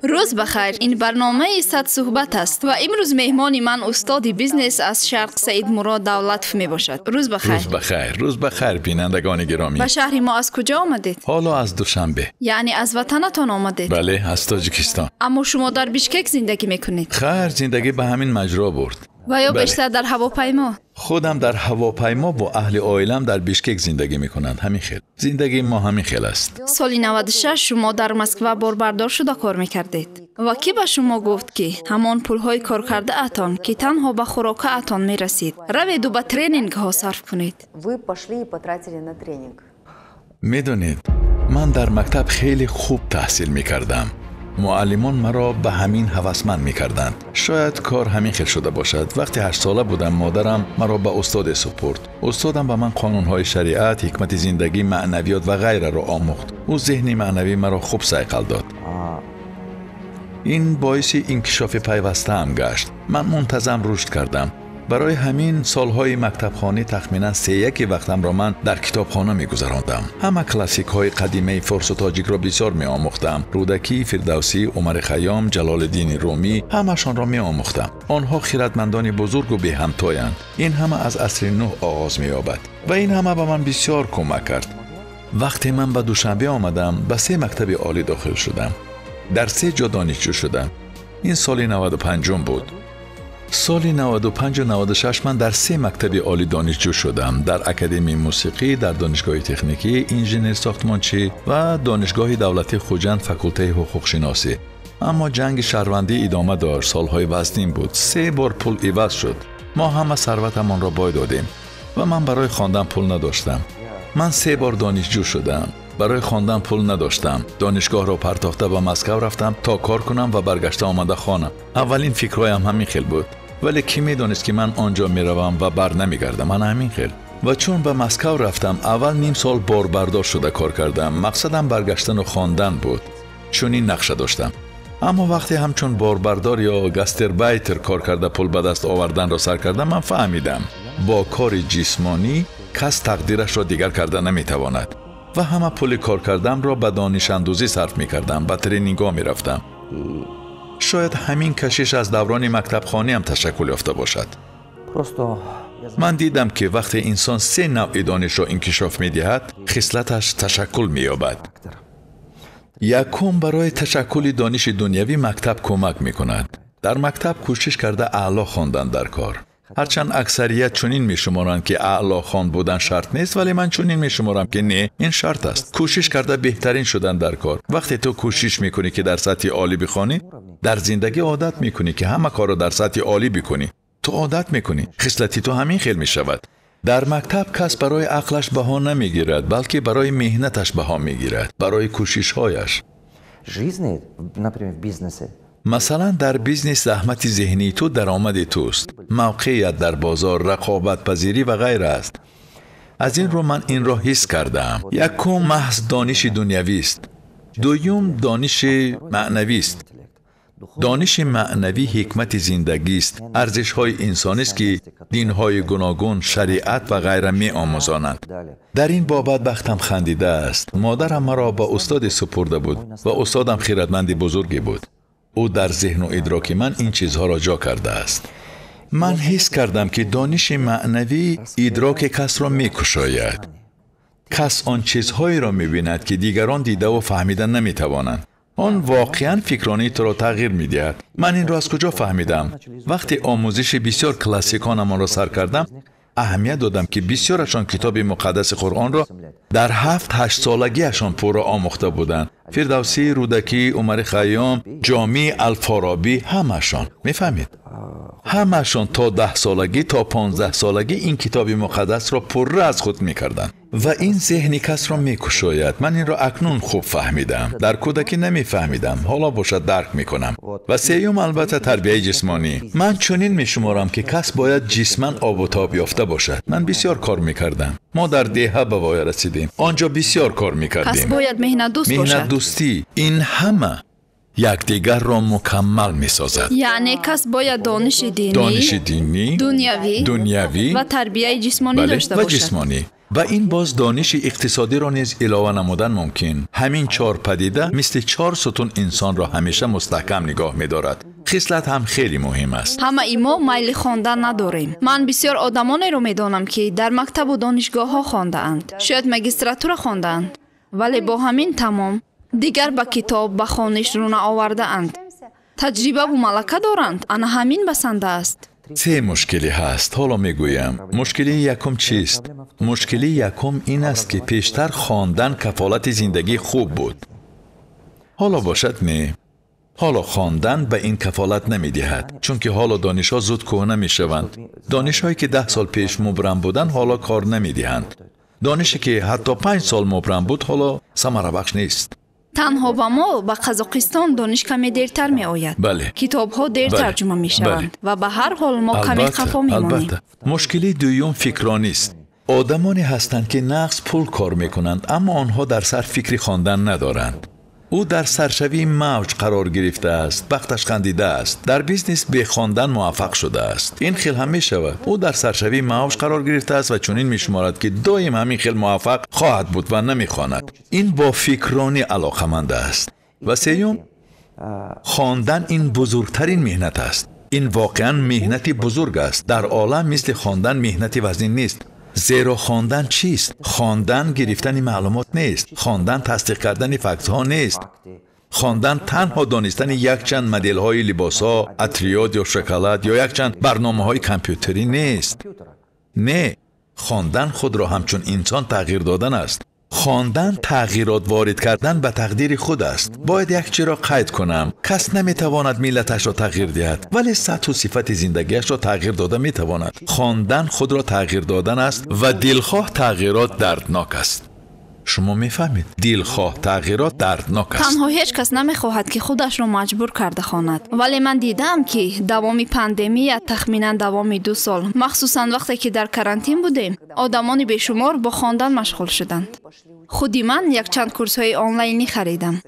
روز بخیر، این برنامه 100 صحبت است و امروز مهمان من استاد بیزنس از شرق سعید مراد دولتف می باشد. روز بخیر. روز بخیر بینندگان گرامی. به شهر ما از کجا آمدید؟ حالا از دوشنبه. یعنی از وطنتان آمدید؟ بله، از تاجیکستان. اما شما در بیشکک زندگی میکنید؟ خیر، زندگی به همین مجرا برد. و یا بیشتر در هواپیما؟ خودم در هواپیما با اهل عائلم در بیشکک زندگی میکنند. همین خیل. زندگی ما همین خیل است. سال 96 شما در مسکو باربردار شده کار میکردید. و کی به شما گفت که همان پولهای کار کرده اتان که تنها به خوراک اتان میرسید روید و به ترینینگ ها صرف کنید؟ میدونید من در مکتب خیلی خوب تحصیل میکردم. معلمان مرا به همین هوسمند میکردند. شاید کار همین خیل شده باشد. وقتی 8 ساله بودم مادرم مرا به استاد سپرد. استادم به من قانونهای شریعت، حکمت زندگی، معنویات و غیره را آموخت. او ذهنی معنوی مرا خوب صیقل داد. این باعث انکشاف پیوسته هم گشت. من منتظم رشد کردم. برای همین سالهای مکتبخانه تخمینا 3/1 وقتم را من در کتابخانه می‌گذراندم. همه کلاسیک های قدیمی فارس و تاجیک را بسیار می‌آموختم. رودکی، فردوسی، عمر خیام، جلال الدین رومی، همه‌شان را می‌آموختم. آنها خردمندان بزرگ و بی همتایند. این همه از عصر نو آغاز می‌یابد و این همه به من بسیار کمک کرد. وقتی من به دوشنبه آمدم به 3 مکتب عالی داخل شدم. در 3 جا دانشجو شدم. این سال 95 بود. سال 95 و 96 من در 3 مکتب عالی دانشجو شدم. در اکادمی موسیقی، در دانشگاه تکنیکی انژینر ساختمانچی و دانشگاه دولتی خوجند فاکولته حقوق شناسی. اما جنگ شهروندی ادامه داشت. سالهای وزنین بود. 3 بار پول عوض شد. ما همه ثروتمان را باید دادیم و من برای خواندن پول نداشتم. من 3 بار دانشجو شدم. برای خواندن پول نداشتم. دانشگاه را پرتاخته به مسکو رفتم تا کار کنم و برگشته آمده خانه. اولین فکرهایم همین خیل بود. ولی کی میدونست که من آنجا میروم و بر نمیگردم. من همین خیل. و چون به مسکو رفتم اول نیم سال باربردار شده کار کردم. مقصدم برگشتن و خواندن بود. چون این نقشه داشتم. اما وقتی همچون باربردار یا گاستربایتر کار کرده پول به دست آوردن را سر کردم من فهمیدم با کار جسمانی کس تقدیرش را دیگر کرده نمیتواند. و همه پول کار کردم را به دانش اندوزی صرف میکردم. به ترینینگ‌ها میرفتم. شاید همین کشش از دوران مکتب خانه هم تشکل یافته باشد. من دیدم که وقتی انسان 3 نوع دانش را انکشاف می‌دهد، خصلتش تشکل می‌یابد. یکم برای تشکل دانش دنیوی مکتب کمک می‌کند. در مکتب کوشش کرده اعلا خواندن در کار. هرچند اکثریت چنین می‌شمارند که اعلا خوان بودن شرط نیست، ولی من چنین می‌شمارم که نه، این شرط است. کوشش کرده بهترین شدن در کار. وقتی تو کوشش می‌کنی که در سطح عالی بخوانی، در زندگی عادت می‌کنی که همه کارو در سطح عالی بکنی. تو عادت می‌کنی. خصلتی تو همین خیل می‌شود. در مکتب کس برای عقلش بها نمی‌گیرد، بلکه برای مهنتش بها می‌گیرد، برای کوشش‌هایش. مثلا در بیزنس زحمت ذهنی تو درآمد توست. موقعیت در بازار، رقابت پذیری و غیره است. از این رو من این را حس کردم. یکم محض دانش دنیوی است. دوم دانش معنوی است. دانش معنوی حکمت زندگی است. ارزش‌های انسانی است که دین‌های گوناگون، شریعت و غیره می‌آموزانند. در این بابت بختم خندیده است. مادرم مرا با استاد سپرده بود و استادم خیرتمند بزرگی بود. او در ذهن و ادراک من این چیزها را جا کرده است. من حس کردم که دانش معنوی ادراک کس را می‌کشاید. کس آن چیزهایی را می‌بیند که دیگران دیده و فهمیدن نمی‌توانند. آن واقعاً فکرانه تو را تغییر می‌دهد. من این را از کجا فهمیدم؟ وقتی آموزش بسیار کلاسیکانمان را سر کردم، اهمیت دادم که بسیارشان کتاب مقدس قرآن را در 7-8 سالگیشان پر آموخته بودند. فردوسی، رودکی، عمر خیام، جامی، الفارابی، همشان. میفهمید؟ همشان تا 10 سالگی تا 15 سالگی این کتاب مقدس را پر از خود میکردند و این ذهن کس را میکشاید. من این را اکنون خوب فهمیدم. در کودکی نمیفهمیدم، حالا باشد درک میکنم. و سوم البته تربیت جسمانی. من چنین میشمارم که کس باید جسماً آب و تاب یافته باشد. من بسیار کار میکردم. ما در دهه به وای رسیدیم. آنجا بسیار کار میکردیم. پس باید مهنت دوست باشد. مهنت دوستی این همه یکدیگر را مکمل می‌سازد. یعنی کس باید دانش دینی، دنیوی و تربیت جسمانی داشته باشد. جسمانی. و این باز دانش اقتصادی را نیز علاوه نمودن ممکن. همین 4 پدیده مثل 4 ستون انسان را همیشه مستحکم نگاه می‌دارد. خصلت هم خیلی مهم است. همه ما میل خواندن نداریم. من بسیار آدمانی رو میدانم که در مکتب و دانشگاه ها خواندند. شاید ماجستراتور خواندند. ولی با همین تمام دیگر به کتاب به خوانش رو نآورده اند. تجربه و ملکه دارند. آن همین بسنده است. 3 مشکلی هست. حالا میگویم. مشکلی یکم چیست؟ مشکلی یکم این است که پیشتر خواندن کفالت زندگی خوب بود. حالا باشد نه. حالا خواندن به این کفالت نمیدهد، چون که حالا دانش‌ها زود کهنه میشوند. دانش‌هایی که 10 سال پیش مبرم بودند حالا کار نمیدهند. دانشی که حتی 5 سال مبرم بود حالا ثمره بخش نیست. تنها با ما به قزاقستان دانش کمی دیرتر می آید. بله. کتاب ها دیر ترجمه می شوند و به هر حال ما کمی خفا می مانیم. البته. مشکلی دوم فکرانی است. آدمانی هستند که نقص پول کار میکنند اما آنها در سر فکری خواندن ندارند. او در سرشوی موج قرار گرفته است، بختش خندیده است، در بیزنس به خواندن موفق شده است. این خیل هم می شود. او در سرشوی موج قرار گرفته است و چنین می شمارد که دائم همین خیل موفق خواهد بود و نمی خواند. این با فکرانی علاقمند است. و سوم، خواندن این بزرگترین مهنت است. این واقعا مهنتی بزرگ است. در عالم مثل خواندن مهنتی وزین نیست. زیرا خواندن چیست؟ خواندن گرفتن معلومات نیست. خواندن تصدیق کردن فکت ها نیست. خواندن تنها دانستن یک چند مدل های لباس ها، عطریات یا شکلات یا یک چند برنامه های کامپیوتری نیست. نه، خواندن خود را همچون انسان تغییر دادن است. خواندن تغییرات وارد کردن به تقدیر خود است. باید یک چیز را قید کنم. کس نمیتواند ملتش را تغییر دهد، ولی سطح و صفت زندگیش را تغییر داده میتواند. خواندن خود را تغییر دادن است و دلخواه تغییرات دردناک است. شما میفهمید؟ دلخواه تغییرات دردناک است. تنها هیچ کس نمیخواهد که خودش را مجبور کرده خواند. ولی من دیدم که دوام پاندمی تخمینا دوام 2 سال، مخصوصا وقتی که در کرانتین بودیم، آدمان بیشمار با خواندن مشغول شدند. خودی من یک چند کورس‌های آنلاینی خریدم.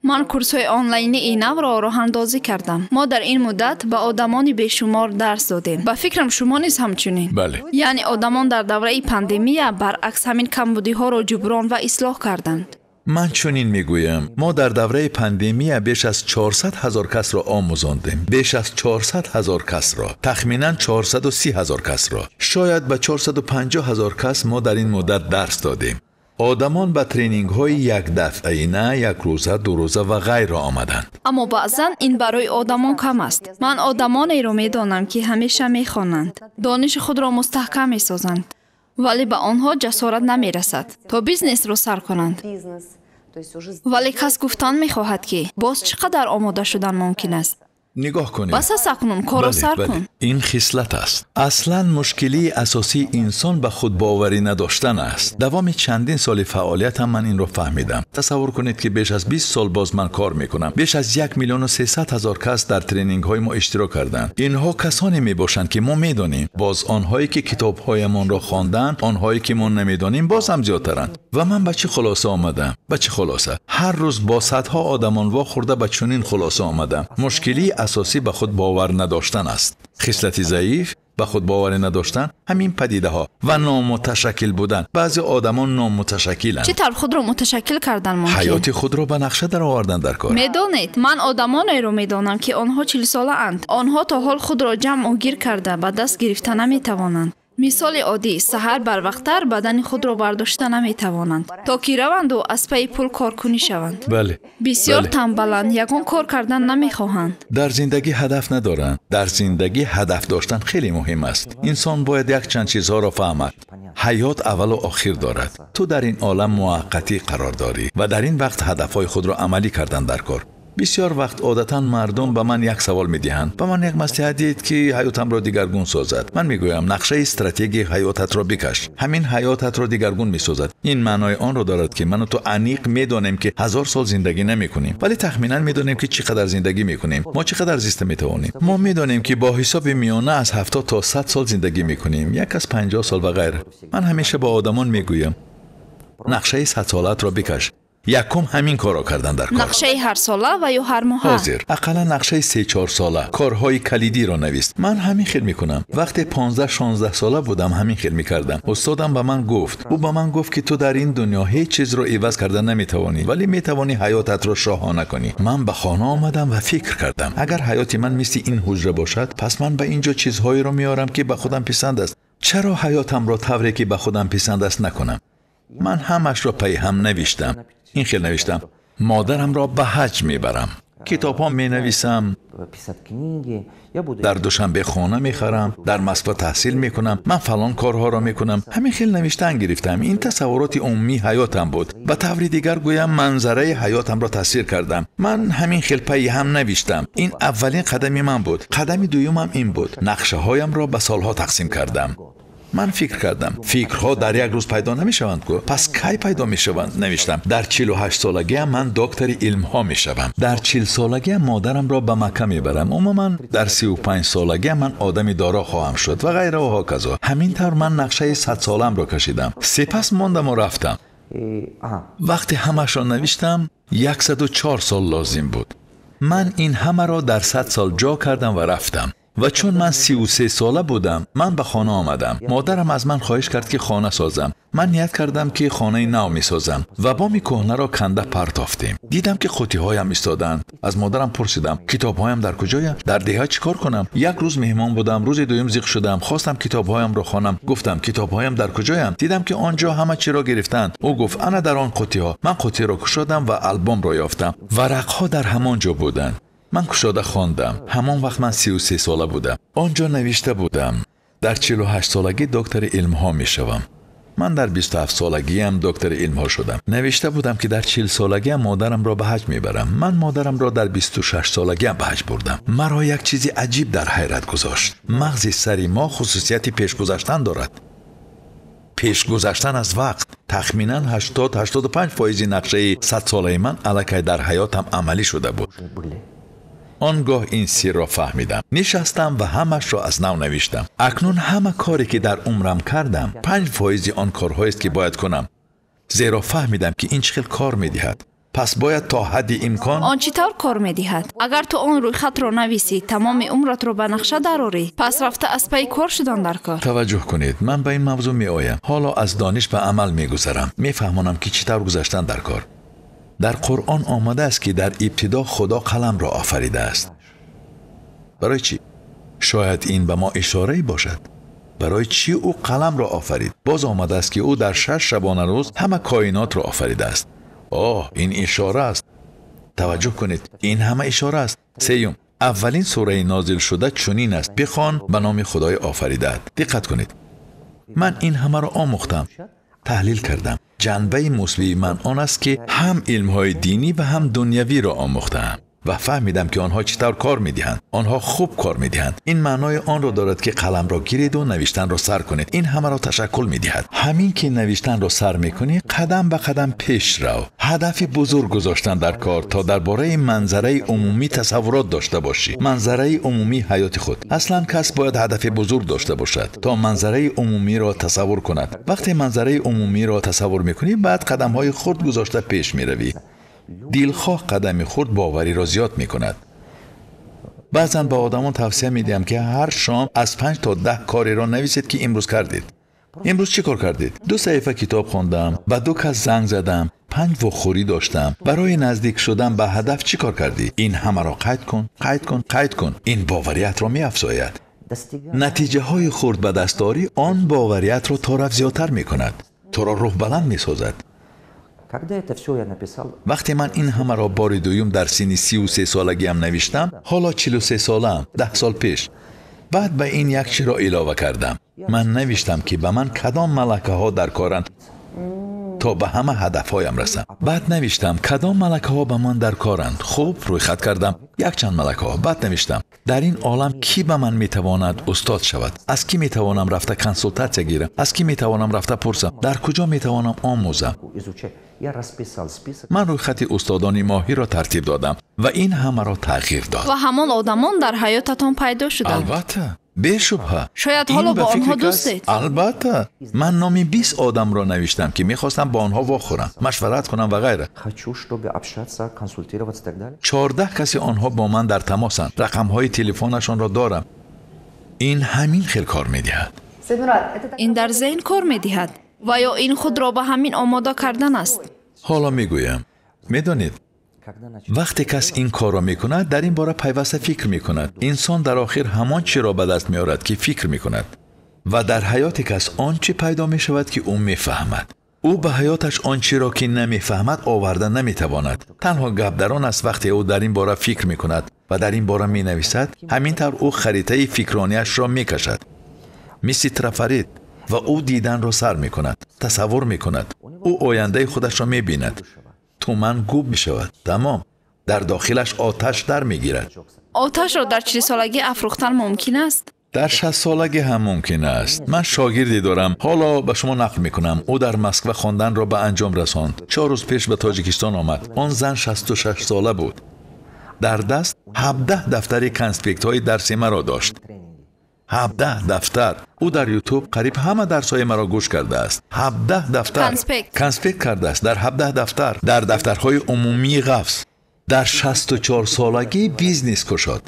من کورس‌های آنلاینی اینو را راه اندازی کردم. ما در این مدت به آدمان بیشمار درس دادیم. با فکرم شما نیز همچنین. بله. یعنی آدمان در دوره پاندمی برعکس همین کمبودی‌ها را جبران و اصلاح کردند. من چنین میگویم، ما در دوره پاندمی بیش از 400,000 کس را آموزاندیم. بیش از 400,000 کس را، تخمینا 430,000 کس را، شاید به 450,000 کس ما در این مدت درس دادیم. آدمان به ترینینگ های یک دفعه نه، یک روزه، 2 روزه و غیره آمدند. اما بعضا این برای آدمان کم است. من آدمانی را میدانم که همیشه میخوانند، دانش خود را مستحکم میسازند، ولی به آنها جسارت نمیرسد تا بیزنس را سر کنند. ولی کس گفتن میخواهد که باز چقدر آماده شدن ممکن است. نگاه کنید. بس سکنون کارو سر کن. این خصلت است. اصلا مشکلی اساسی انسان به خود باوری نداشتن است. دوام چندین سال فعالیت هم من این رو فهمیدم. تصور کنید که بیش از 20 سال باز من کار میکنم. بیش از 1,300,000 کس در ترینینگ های ما اشتراک کردند. اینها کسانی میباشند که ما میدانیم. باز آنهایی که کتاب هایمان را خواندند، آنهایی که ما نمیدانیم باز هم زیادترند. و من به چه خلاصه آمدم؟ به چه خلاصه؟ هر روز با صدها آدمان واخورده به چنین خلاصه آمدم. مشکلی اساسی به خود باور نداشتن است. خصلت ضعیف، به خود باور نداشتن، همین پدیده ها و نامتشکل بودن. بعضی آدمان نامتشکلند. چطور خود را متشکل کردن ممکن؟ حیات خود را به نقشه در آوردن در کار. میدانید من آدمانی را میدانم که آنها 40 ساله اند. آنها تا حال خود را جمع و گیر کرده به دست گرفتن نمیتوانند. مثال عادی، سحر بر وقت‌تر بدن خود را برداشته نمیتوانند تا که روند و از پی پول کارکنی شوند. بله. بسیار تنبلند، یگان کار کردن نمیخواهند. در زندگی هدف ندارند. در زندگی هدف داشتن خیلی مهم است. انسان باید یک چند چیزها را فهمد. حیات اول و آخر دارد. تو در این عالم موقتی قرار داری و در این وقت هدفهای خود را عملی کردن در کار. بسیار وقت عادتا مردم به من یک سوال میدهند. به من یک مصلحت دید که حیاتم را دیگرگون سازد. من میگویم نقشه استراتژی حیاتت را بکش. همین حیاتت را دیگرگون میسازد. این معنای آن را دارد که من و تو عمیق میدانیم که 1000 سال زندگی نمیکنیم، ولی تخمینا میدانیم که چقدر زندگی میکنیم. ما چقدر زیست میتوانیم. ما میدانیم که با حساب میانه از 70 تا 100 سال زندگی میکنیم، یک از 50 سال و غیره. من همیشه با آدمان میگویم نقشه 100 سالت را بکش. یکم همین کارو کردن در کار. نقشه هر ساله و یا هر ماه؟ حاضر اقلا نقشه 3-4 ساله کارهای کلیدی رو نویست. من همین خیل میکنم. وقتی 15-16 ساله بودم همین خیل میکردم. استادم به من گفت، او به من گفت که تو در این دنیا هیچ چیز رو عوض کردن نمیتوانی، ولی میتوانی حیاتت رو شاهانه کنی. من به خانه آمدم و فکر کردم اگر حیات من مثل این حجره باشد، پس من به اینجا چیزهایی رو میارم که به خودم پسند است. چرا حیاتم رو طوری که به خودم پسند است نکنم؟ من همش را پی هم نوشتم. این خیل نوشتم مادرم را به حج میبرم، کتاب ها می نویسم، در دوشنبه خانه میخرم، در مسکو تحصیل میکنم، من فلان کارها را میکنم. همین خیل نوشتن گرفتم. این تصورات عمومی حیاتم بود. به طور دیگر گویم منظره حیاتم را تصویر کردم. من همین خیل پی هم نوشتم. این اولین قدمی من بود. قدمی دویمم این بود. نقشه هایم را به سالها تقسیم کردم. من فکر کردم فکرها در یک روز پیدا نمیشوند گو، پس کی پیدا میشوند؟ نوشتم در 48 سالگی من دکتر علم ها میشوم. در 40 سالگی مادرم را به مکه میبرم. عموما در 35 سالگی من آدمی دارا خواهم شد و غیره و هاکذا. همین طور من نقشه 100 سالم را کشیدم. سپس ماندم و رفتم. وقتی همش را نوشتم 104 سال لازم بود. من این همه را در 100 سال جا کردم و رفتم. و چون من 33 ساله بودم من به خانه آمدم. مادرم از من خواهش کرد که خانه سازم. من نیت کردم که خانه نو می سازم و بامی کهنه را کنده پرتافتیم. دیدم که قوطی هایم ایستادند. از مادرم پرسیدم کتاب هایم در کجاست؟ در دهه چیکار کنم؟ یک روز مهمان بودم، روز دوم زیغ شدم، خواستم کتاب هایم را خوانم. گفتم کتاب هایم در کجاست؟ دیدم که آنجا همه چی را گرفتند. او گفت انا در آن قوطی ها. من قوطی را گشودم و البم را یافتم. ورق ها در همان جا بودند. من کشاده خواندم. همان وقت من 33 ساله بودم. آنجا نوشته بودم در 48 سالگی دکتر علم ها می شوم. من در 27 سالگی هم دکتر علم ها شدم. نوشته بودم که در 40 سالگی مادرم را به حج می برم. من مادرم را در 26 سالگی به حج بردم. مرا یک چیزی عجیب در حیرت گذاشت. مغز سری ما خصوصیت پیش گذشتن دارد. پیش گذشتن از وقت. تخمینا 80-85% نقشه 100 ساله من الکی در حیاتم عملی شده بود. آنگاه این سیر را فهمیدم. نشستم و همش را از نو نوشتم. اکنون همه کاری که در عمرم کردم 5% آن کارهایی است که باید کنم. زیرا فهمیدم که این چقدر کار می‌دهد. پس باید تا حد امکان آن چطور کار می‌دهد؟ اگر تو آن روی خط را نویسی تمام عمرت رو به نقشه درآوری، پس رفته از پی کار شدن در کار. توجه کنید، من به این موضوع می‌آیم. حالا از دانش به عمل می‌گذرم. می‌فهمم که چطور گذشتن در کار. در قرآن آمده است که در ابتدا خدا قلم را آفریده است. برای چی؟ شاید این به ما اشاره باشد. برای چی او قلم را آفرید؟ باز آمده است که او در 6 شبانه روز همه کائنات را آفریده است. این اشاره است. توجه کنید، این همه اشاره است. سیوم، اولین سوره نازل شده چنین است: بخوان به نام خدای آفریده. دقت کنید. من این همه را آموختم، تحلیل کردم. جنبه مثبت من آن است که هم علم‌های دینی و هم دنیوی را آموختم و فهمیدم که آنها چطور کار می‌دهند. آنها خوب کار می‌دهند. این معنای آن را دارد که قلم را گیرید و نوشتن را سر کنید. این همه را تشکل می‌دهد. همین که نوشتن را سر می‌کنی، قدم به قدم پیش رو. هدف بزرگ گذاشتن در کار تا درباره منظره عمومی تصورات داشته باشی. منظره عمومی حیات خود. اصلاً کس باید هدف بزرگ داشته باشد تا منظره عمومی را تصور کند. وقتی منظره عمومی را تصور می‌کنی، بعد قدم‌های خرد گذاشته پیش می‌روی. دلخواه قدم خورد باوری را زیاد می کند. بعضا به آدمان توصیه می دهم که هر شام از 5 تا 10 کاری را نویسید که امروز کردید. امروز چی کار کردید؟ 2 صفحه کتاب خواندم، به 2 کس زنگ زدم، 5 وخوری داشتم. برای نزدیک شدن به هدف چی کار کردی؟ این همه را قید کن. این باوریت را می افزاید. نتیجه های خرد به دستاری آن باوریت را تا زیادتر می کند. تو را روح بلند می سازد. وقتی من این همه را بار دوم در سن 33 سالگی هم نوشتم، حالا 43 سالم، 10 سال پیش. بعد به این یک چیز را علاوه کردم. من نوشتم که به من کدام ملکه ها در کارند تا به همه هدفهایم رسم. بعد نوشتم کدام ملکه ها به من در کارند. خوب روی خط کردم یک چند ملکه ها. بعد نوشتم در این عالم کی به من میتواند استاد شود؟ از کی میتوانم رفته کنسولتاسیا گیرم؟ از کی میتوانم رفته پرسم؟ در کجا میتوانم آموزم؟ من روی خط استادان ماهی را ترتیب دادم و این همه را تغییر داد. و همان آدمان در حیاتتان پیدا شدند. البته بشبه. شاید حالا با آنها دوستید؟ البته من نامی 20 آدم را نوشتم که میخواستم با آنها واخورم، مشورت کنم و غیره. 14 کسی آنها با من در تماسند. رقمهای تلفنشان را دارم. این همین خیلی کار میدهد. این در ذهن کار میدهد و یا این خود را به همین آماده کردن است؟ حالا میگویم. میدانید وقتی کس این کار را میکند در این باره پیوسته فکر میکند. انسان در آخر همان چی را به دست میآورد که فکر میکند و در حیات کس آنچه پیدا میشود که او میفهمد. او به حیاتش آنچه را که نمیفهمد آوردن نمیتواند. تنها گپ در آن است وقتی او در این باره فکر میکند و در این باره مینویسد، همینطور او خریطه فکرانیش را میکشد مثل ترافرید و او دیدن را سر میکند، تصور میکند. او آینده خودش را میبیند. تومن گوب میشود. تمام. در داخلش آتش در میگیرد. آتش را در 40 سالگی افروختن ممکن است؟ در 60 سالگی هم ممکن است. من شاگردی دارم، حالا به شما نقل میکنم. او در مسکو خواندن را به انجام رساند. 4 روز پیش به تاجیکستان آمد. آن زن 66 ساله بود. در دست 17 دفتر کانسپکت های درسی مرا داشت. 17 دفتر. او در یوتیوب قریب همه درس‌های مرا گوش کرده است. 17 دفتر کانسپکت کرده است در 17 دفتر، در دفترهای عمومی قفس. در 64 سالگی بیزنس کشاد.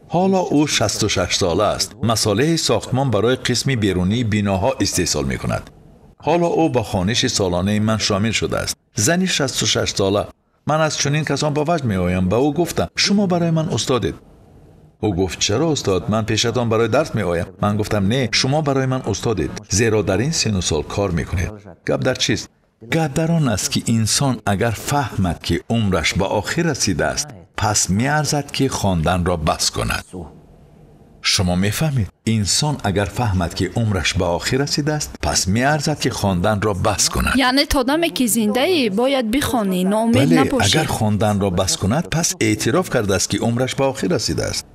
حالا او 66 ساله است. مصالح ساختمان برای قسم بیرونی بناها استحصال می‌کند. حالا او با خوانش سالانه من شامل شده است. زنی 66 ساله. من از چنین کسان با وجد می‌آیم. به او گفتم شما برای من استادید. او گفت چرا استاد؟ من پیشتان برای درس می آیم. من گفتم نه، شما برای من استادید، زیرا در این سن و سال کار میکنید. گپ در چیست؟ گپ در آن است که انسان اگر فهمد که عمرش به آخر رسیده است، پس میارزد که خواندن را بس کند. شما میفهمید؟ انسان اگر فهمد که عمرش به آخر رسیده است، پس میارزد که خواندن را بس کند. یعنی تا دمی که زنده ای باید بخوانی، ناامید نباشی. اگر خواندن را بس کند، پس اعتراف کرده است که عمرش به آخر رسیده است.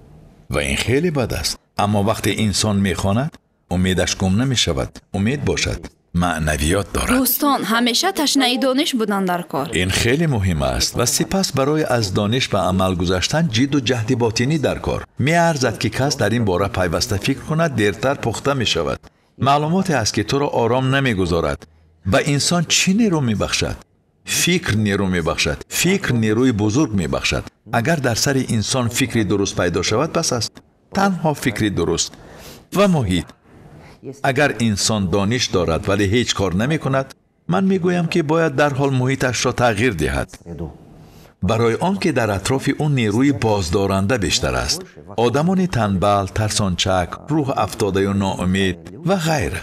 و این خیلی بد است. اما وقتی انسان میخواند، امیدش گم نمی شود. امید باشد، معنویات دارد. دوستان همیشه تشنه دانش بودن در کار. این خیلی مهم است و سپس برای از دانش به عمل گذاشتن جد و جهد باطنی در کار. میارزد که کس در این باره پیوسته فکر کند، دیرتر پخته می شود. معلوماتی است که تو را آرام نمیگذارد. به انسان چی نیرو میبخشد؟ فکر نیرو میبخشد. فکر نیروی بزرگ میبخشد. اگر در سر انسان فکری درست پیدا شود بس است. تنها فکری درست و محیط. اگر انسان دانش دارد ولی هیچ کار نمی کند، من میگویم که باید در حال محیطش را تغییر دهد. برای آنکه در اطراف اون نیروی بازدارنده بیشتر است. آدمان تنبل، ترسانچک، روح افتاده و ناامید و غیره.